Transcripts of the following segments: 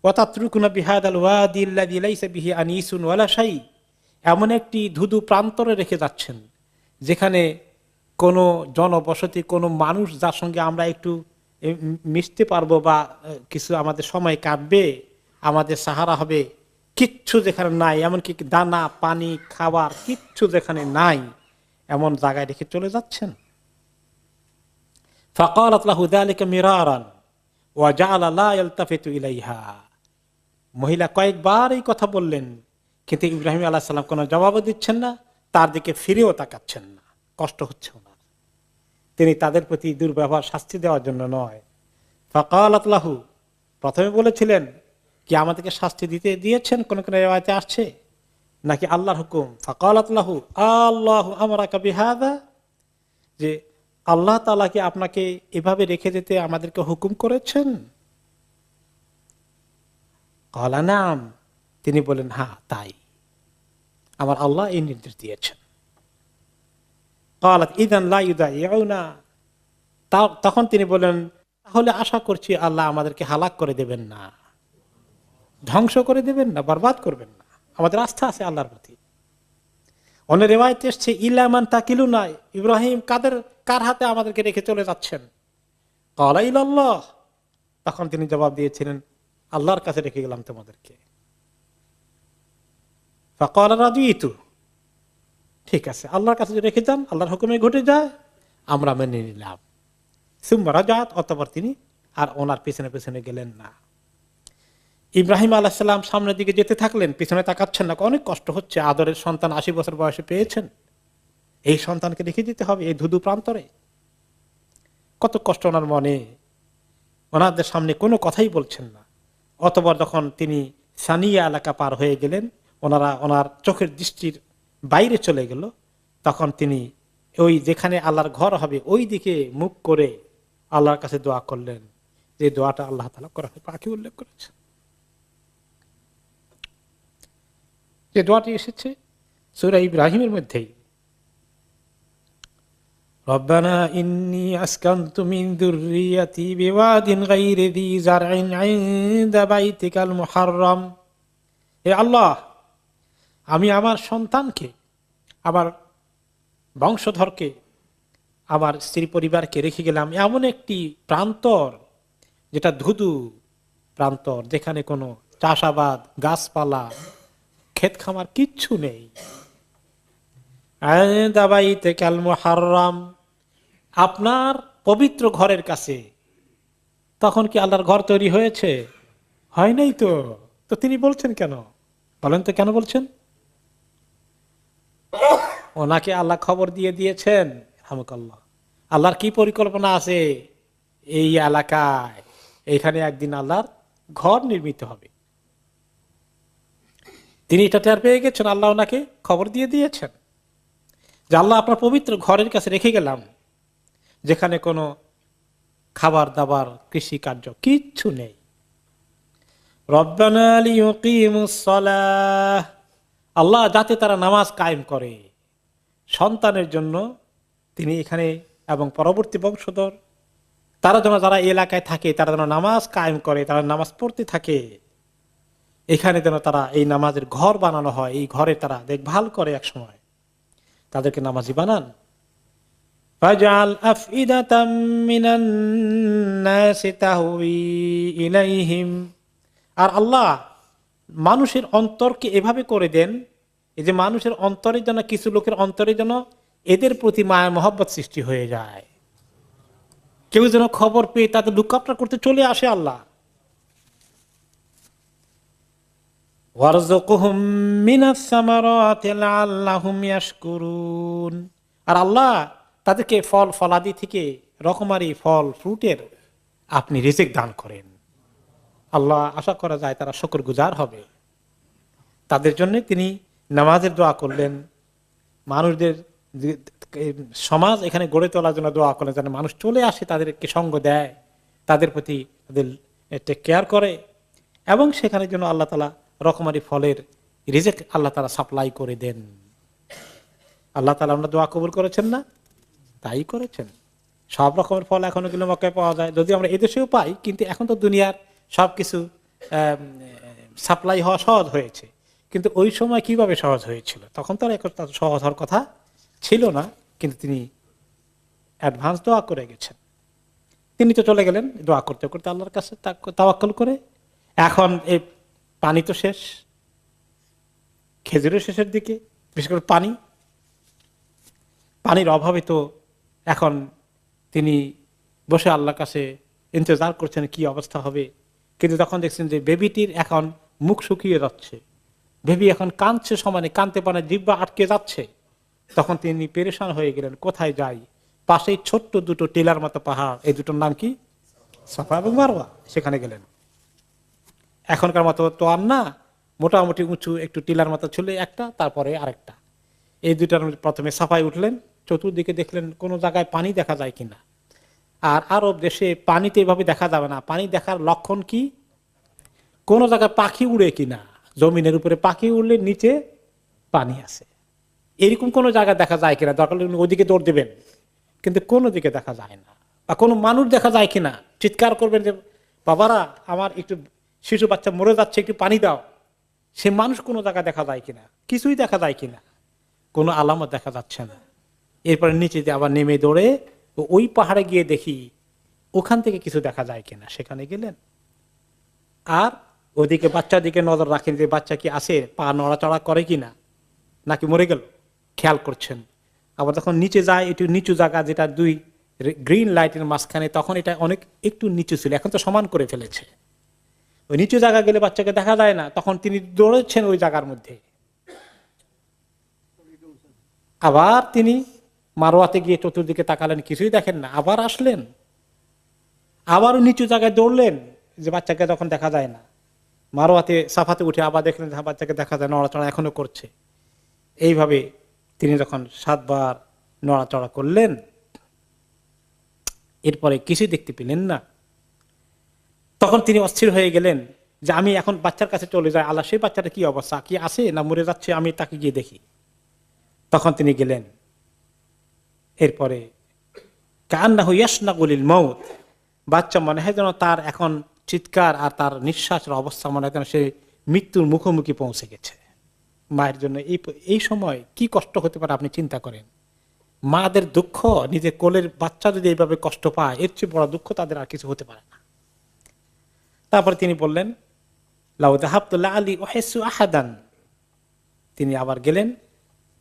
ওয়াতাতরুকুনা বিহাদাল ওয়াদি আল্লাযী লাইসা বিহি আনিসুন ওয়ালা শাই, এমন একটি ধুধু প্রান্তরে রেখে যাচ্ছেন যেখানে কোনো জনবসতি, কোনো মানুষ যার সঙ্গে আমরা একটু মিশতে পারবো বা কিছু আমাদের সময় কাটবে, আমাদের সাহারা হবে, কিচ্ছু যেখানে নাই, এমনকি দানা পানি খাবার কিচ্ছু যেখানে নাই, এমন জায়গায় রেখে চলে যাচ্ছেন। ফাকালাত লাহু যালিকা মিরারান ওয়া জাআলা লা ইয়ালতাফিতু ইলাইহা, মহিলা কয়েকবার এই কথা বললেন, কিন্তু ইব্রাহিম আলাইহিস সালাম কোনো জবাবও দিচ্ছেন না, তার দিকে ফিরেও তাকাচ্ছেন না। কষ্ট হচ্ছে ওনার, তিনি তাদের প্রতি দুর্ব্যবহার শাস্তি দেওয়ার জন্য নয়। ফাকালাত লাহু, প্রথমে বলেছিলেন কি আমাদেরকে শাস্তি দিয়েছেন, কোন কোন রিওয়ায়াতে আসছে, নাকি আল্লাহর হুকুম? ফাকালাত লাহু আল্লাহু আমারাকা বিহাযা, যে আল্লাহ তাআলা কি আপনাকে এভাবে রেখে যেতে আমাদেরকে হুকুম করেছেন? ক্বালা নাম, তিনি বলেন হ্যাঁ তাই, আমার আল্লাহ এই নির্দেশ দিয়েছেন। ক্বালাত ইযান লা ইউদাইউনা, তখন তিনি বলেন তাহলে আশা করছি আল্লাহ আমাদেরকে হালাক করে দেবেন না, ধ্বংস করে দেবেন না, বরবাদ করবেন না, আমাদের আস্থা আছে আল্লাহর প্রতি। অন্য রিওয়ায়াতে এসেছে ইলা মান তাকিলুনা, ইব্রাহিম কার হাতে আমাদেরকে রেখে চলে যাচ্ছেন? ক্বালা ইলাল্লাহ, তখন তিনি জবাব দিয়েছিলেন আল্লাহর কাছে রেখে গেলাম তোমাদেরকে। ফাকালা রাদিতু, ঠিক আছে আল্লাহর কাছে রেখে যান, আল্লাহর হুকুমে ঘটে যায়, আমরা মেনে নিলাম। সুম্মা রাজাত, অতঃপর তিনি আর ওনার পেছনে পেছনে গেলেন না। ইব্রাহিম আলাইহিস সালাম সামনের দিকে যেতে থাকলেন, পিছনে তাকাচ্ছেন না, অনেক কষ্ট হচ্ছে, আদরের সন্তান 80 বছর বয়সে পেয়েছেন, এই সন্তানকে রেখে যেতে হবে এই ধুধু প্রান্তরে, কত কষ্ট ওনার মনে। ওনাদের সামনে কোনো কথাই বলছেন না। অতঃপর যখন তিনি সানিয়া এলাকা পার হয়ে গেলেন, ওনার চোখের দৃষ্টির বাইরে চলে গেল, তখন তিনি ওই যেখানে আল্লাহর ঘর হবে ওই দিকে মুখ করে আল্লাহর কাছে দোয়া করলেন, যে দোয়াটা আল্লাহ তাআলা কোরআনে পাকে উল্লেখ করেছেন, যে দোয়াটি এসেছে সূরা ইব্রাহিমের মধ্যেই, রব্বানা ইন্নী আসকানতু মিন যুররিয়াতি বিওয়াদিন গায়রি যী যারইন ইনদা বাইতিকাল মুহাররম, হে আল্লাহ আমি আমার সন্তানকে, আমার বংশধরকে, আমার স্ত্রী পরিবারকে রেখে গেলাম এমন একটি প্রান্তর, যেটা ধুধু প্রান্তর, যেখানে কোনো চাষাবাদ, গাছপালা, ক্ষেত খামার কিচ্ছু নেই। ইনদা বাইতিকাল মুহাররম, আপনার পবিত্র ঘরের কাছে। তখন কি আল্লাহর ঘর তৈরি হয়েছে? হয় নাই তো। তো তিনি বলছেন কেন? বলেন তো কেন বলছেন? ওনাকে আল্লাহ খবর দিয়ে দিয়েছেন, রাহমাকাল্লাহ, আল্লাহর কি পরিকল্পনা আছে এই এলাকায়, এখানে একদিন আল্লাহর ঘর নির্মিত হবে। তিনি এটা টের পেয়ে গেছেন, আল্লাহ ওনাকে খবর দিয়ে দিয়েছেন যে আল্লাহ আপনার পবিত্র ঘরের কাছে রেখে গেলাম, যেখানে কোনো খাবার দাবার, কৃষি কার্য কিচ্ছু নেই। রব্বানা লিয়ুকিমুস সালাহ, আল্লাহ যাতে তারা নামাজ কায়েম করে, সন্তানের জন্য তিনি এখানে এবং পরবর্তী বংশধর, তারা যেন, যারা এই এলাকায় থাকে তারা যেন নামাজ কায়েম করে, তারা নামাজ পড়তে থাকে, এখানে যেন তারা এই নামাজের ঘর বানানো হয়, এই ঘরে তারা দেখভাল করে, এক সময় তাদেরকে নামাজি বানান। ফাজআল আফইদাতাম মিনান নাসি তাহওয়ি ইলাইহিম, আর আল্লাহ মানুষের অন্তরকে এভাবে করে দেন, এই যে মানুষের অন্তরে যেন, কিছু লোকের অন্তরে যেন এদের প্রতি মায়া মহব্বত সৃষ্টি হয়ে যায়, কেউ যেন খবর পেয়ে তাদের লুকআপটা করতে চলে আসে আল্লাহ। ওয়ারযুকহুম মিনাস সামারাতি লাআল্লাহুম ইয়াশকুরুন, আর আল্লাহ তাদেরকে ফল ফলাদি থেকে, রকমারি ফল ফ্রুটের আপনি রিজিক দান করেন। আল্লাহ আশা করা যায় তারা শুকরগুজার হবে। তাদের জন্য তিনি নামাজের দোয়া করলেন, মানুষদের সমাজ এখানে গড়ে তোলার জন্য দোয়া করলেন, যেন মানুষ চলে আসে, তাদেরকে সঙ্গ দেয়, তাদের প্রতি তাদের টেক কেয়ার করে, এবং সেখানে যেন আল্লাহ তাআলা রকমারি ফলের রিজিক আল্লাহ তাআলা সাপ্লাই করে দেন। আল্লাহ তাআলা আমরা দোয়া কবুল করেছেন না? তাই করেছেন। সব রকমের ফল এখনো কিন্তু মক্কায় পাওয়া যায়, যদি আমরা এদেশেও পাই, কিন্তু এখন তো দুনিয়ার সবকিছু সাপ্লাই হওয়া সহজ হয়েছে। কিন্তু ওই সময় কিভাবে সহজ হয়েছিল, তখন তো আর সহজ হওয়ার কথা ছিল না, কিন্তু তিনি অ্যাডভান্স দোয়া করে গেছেন। তিনি তো চলে গেলেন দোয়া করতে করতে আল্লাহর কাছে তাওয়াক্কুল করে। এখন এই পানি তো শেষ, খেজুরের শেষের দিকে, বিশেষ করে পানির অভাবে তো এখন তিনি বসে আল্লাহর কাছে ইন্তজার করছেন কি অবস্থা হবে। কিন্তু তখন দেখছেন যে বেবিটির এখন মুখ শুকিয়ে যাচ্ছে, বেবি এখন কাঁদছে, সমানে কাঁদতে পারে, জিহ্বা আটকে যাচ্ছে। তখন তিনি পেরেশান হয়ে গেলেন, কোথায় যাই? পাশেই ছোট্ট দুটো টিলার মতো পাহাড়, এই দুটোর নাম কি? সাফা এবং মারওয়া। সেখানে গেলেন। এখনকার মতো তো আর না, মোটামুটি উঁচু একটু টিলার মতো ছিল একটা, তারপরে আরেকটা। এই দুটার প্রথমে সাফায় উঠলেন, চতুর্দিকে দেখলেন কোনো জায়গায় পানি দেখা যায় কিনা। আর আরব দেশে পানিতে এভাবে দেখা যাবে না। পানি দেখার লক্ষণ কি? কোন জায়গায় পাখি উড়ে কিনা, জমিনের উপরে পাখি উড়লে নিচে পানি আছে, এরকম কোন জায়গা দেখা যায় কিনা। দরকার ওইদিকে দৌড় দেবেন, কিন্তু কোনো দিকে দেখা যায় না। বা কোনো মানুষ দেখা যায় কিনা, চিৎকার করবেন যে বাবারা আমার একটু শিশু বাচ্চা মরে যাচ্ছে, একটু পানি দাও। সে মানুষ কোনো জায়গা দেখা যায় কিনা, কিছুই দেখা যায় কিনা, কোনো আলামত দেখা যাচ্ছে না। এরপরে নিচে দিয়ে আবার নেমে দৌড়ে ওই পাহাড়ে গিয়ে দেখি ওখান থেকে কিছু দেখা যায় কিনা। সেখানে গেলেন, আর ওদিকে বাচ্চার দিকে নজর রাখেন যে বাচ্চা কি আছে, পা নড়াচড়া করে কিনা, নাকি মরে গেল, খেয়াল করছেন। আবার যখন নিচে যায়, একটু নিচু জায়গা, যেটা দুই গ্রিন লাইটের মাঝখানে, তখন এটা অনেক একটু নিচু ছিল, এখন তো সমান করে ফেলেছে। ওই নিচু জায়গা গেলে বাচ্চাকে দেখা যায় না, তখন তিনি দৌড়েছেন ওই জায়গার মধ্যে। আবার তিনি মারোয়াতে গিয়ে চতুর্দিকে তাকালেন, কিছুই দেখেন না। আবার আসলেন, আবারও নিচু জায়গায় দৌড়লেন, যে বাচ্চাকে তখন দেখা যায় না। মারোয়াতে সাফাতে উঠে আবার দেখলেন বাচ্চাকে দেখা যায়, নড়াচড়া এখনো করছে। এইভাবে তিনি যখন 7 বার নড়াচড়া করলেন, এরপরে কিছু দেখতে পেলেন না। তখন তিনি অস্থির হয়ে গেলেন যে আমি এখন বাচ্চার কাছে চলে যাই, আল্লাহ সেই বাচ্চাটা কি অবস্থা, কি আছে না মরে যাচ্ছে, আমি তাকে গিয়ে দেখি। তখন তিনি গেলেন। এরপরে কান্নাহু ইয়াসনাগুলিল মউত, বাচ্চা মনে হয় যেন তার এখন চিৎকার আর তার নিঃশ্বাসের অবস্থা মনে হয় যেন সে মৃত্যুর মুখোমুখি পৌঁছে গেছে। মায়ের জন্য এই সময় কি কষ্ট হতে পারে আপনি চিন্তা করেন। মাদের দুঃখ, নিজের কোলের বাচ্চা যদি এইভাবে কষ্ট পায়, এর চেয়ে বড় দুঃখ তাদের আর কিছু হতে পারে না। তারপরে তিনি বললেন লাউ যাহাবতুল্লাহ আলী ওয়াহিসু আহাদান, তিনি আবার গেলেন।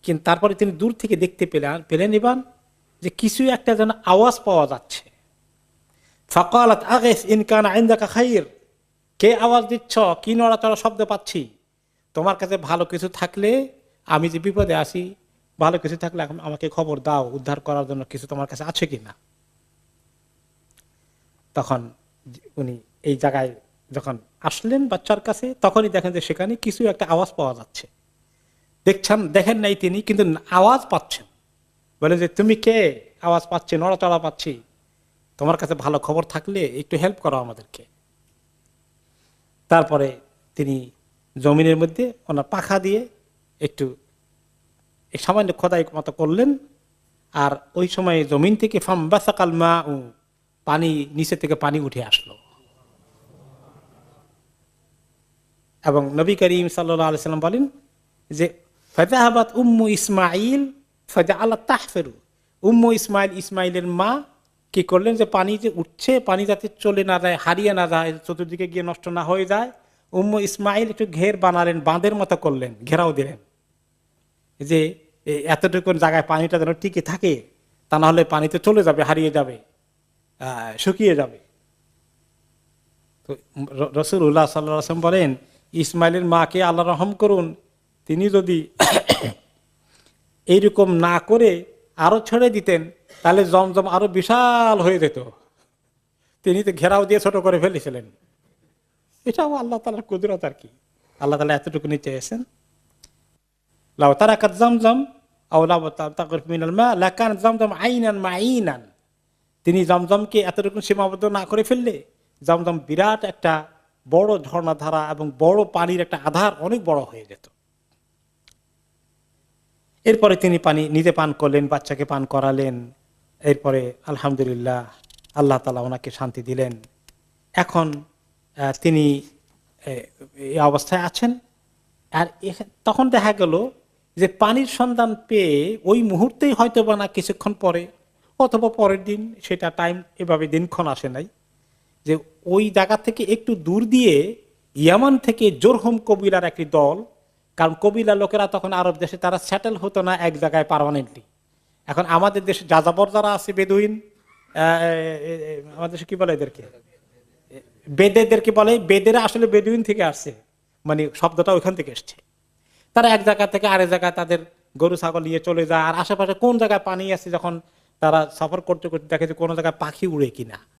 কিন্তু তারপরে তিনি দূর থেকে দেখতে পেলেন এবার যে কিছু একটা যেন আওয়াজ পাওয়া যাচ্ছে। ফাকালাত আগিস ইন কানা ইনদাকা খাইর, কে আওয়াজ দিচ্ছ, কি নড়াচড়া শব্দ পাচ্ছি? তোমার কাছে ভালো কিছু থাকলে, আমি যে বিপদে আছি, ভালো কিছু থাকলে এখন আমাকে খবর দাও, উদ্ধার করার জন্য কিছু তোমার কাছে আছে কিনা। তখন উনি এই জায়গায় যখন আসলেন বাচ্চার কাছে, তখনই দেখেন যে সেখানে কিছু একটা আওয়াজ পাওয়া যাচ্ছে। দেখেন নাই তিনি, কিন্তু আওয়াজ পাচ্ছেন। বলে যে তুমি কে, আওয়াজ পাচ্ছি, নড়াচড়া পাচ্ছি, তোমার কাছে ভালো খবর থাকলে একটু হেল্প করো আমাদেরকে। তারপরে তিনি জমিনের মধ্যে ওনার পাখা দিয়ে একটু সামান্য খোদাই মতো করলেন। আর ওই সময় জমিন থেকে ফাম্বাসাকাল মা, পানি নিচে থেকে পানি উঠে আসলো। এবং নবী করিম সাল্লাল্লাহু আলাইহি সাল্লাম বলেন যে ফাযাহাবাত উম্মু ইসমাঈল ফাজআলাত তাহফিরু, উম্মু ইসমাঈল, ইসমাঈলের মা কি করলেন যে পানি যে উঠছে, পানি যাতে চলে না যায়, হারিয়ে না যায়, চতুর্দিকে গিয়ে নষ্ট না হয়ে যায়, উম্মু ইসমাঈল একটু ঘের বানালেন, বাঁধের মতো করলেন, ঘেরাও দিলেন, যে এতটুকু জায়গায় পানিটা যেন টিকে থাকে, তা না হলে পানি তো চলে যাবে, হারিয়ে যাবে, শুকিয়ে যাবে। তো রাসূলুল্লাহ সাল্লাল্লাহু আলাইহি ওয়াসাল্লাম বলেন, ইসমাইলের মাকে আল্লাহ রহম করুন, তিনি যদি এইরকম না করে আরো ছেড়ে দিতেন, তাহলে জমজম আরো বিশাল হয়ে যেত। তিনি তো ঘেরাও দিয়ে ছোট করে ফেলেছিলেন। এটাও আল্লাহ তাআলার কুদরত আর কি। আল্লাহ তাআলা এতটুকু নিচে এসেছেন। লাউ তারাকাত জামজাম আও লাউ তাগরিফ মিনাল মা লাকান জামজাম আইনান মাইনান, তিনি জমজমকে এতটুকু সীমাবদ্ধ না করে ফেললে জমজম বিরাট একটা বড় ঝর্ণাধারা এবং বড় পানির একটা আধার, অনেক বড় হয়ে যেত। এরপরে তিনি পানি নিজে পান করলেন, বাচ্চাকে পান করালেন। এরপরে আলহামদুলিল্লাহ আল্লাহ তাআলা ওনাকে শান্তি দিলেন। এখন তিনি এই অবস্থায় আছেন। আর তখন দেখা গেল যে পানির সন্ধান পেয়ে ওই মুহূর্তেই হয়তো বা না কিছুক্ষণ পরে অথবা পরের দিন, সেটা টাইম এভাবে দিনক্ষণ আসে নাই, যে ওই জায়গা থেকে একটু দূর দিয়ে ইয়ামান থেকে জোরহম কবিলার একটি দল, কারণ কবিলা লোকেরা তখন আরব দেশে তারা সেটেল হতো না এক জায়গায় পার্মানেন্টলি। এখন আমাদের দেশে যাযাবর যারা আছে বেদুইন, আমাদের দেশে কি বলে এদেরকে, বেদেদেরকে বলে, বেদেরা আসলে বেদুইন থেকে আসছে, মানে শব্দটা ওইখান থেকে এসছে। তারা এক জায়গা থেকে আরেক জায়গায় তাদের গরু ছাগল নিয়ে চলে যায়, আর আশেপাশে কোন জায়গায় পানি আছে, যখন তারা সফর করতে করতে দেখে যে কোনো জায়গায় পাখি উড়ে কিনা,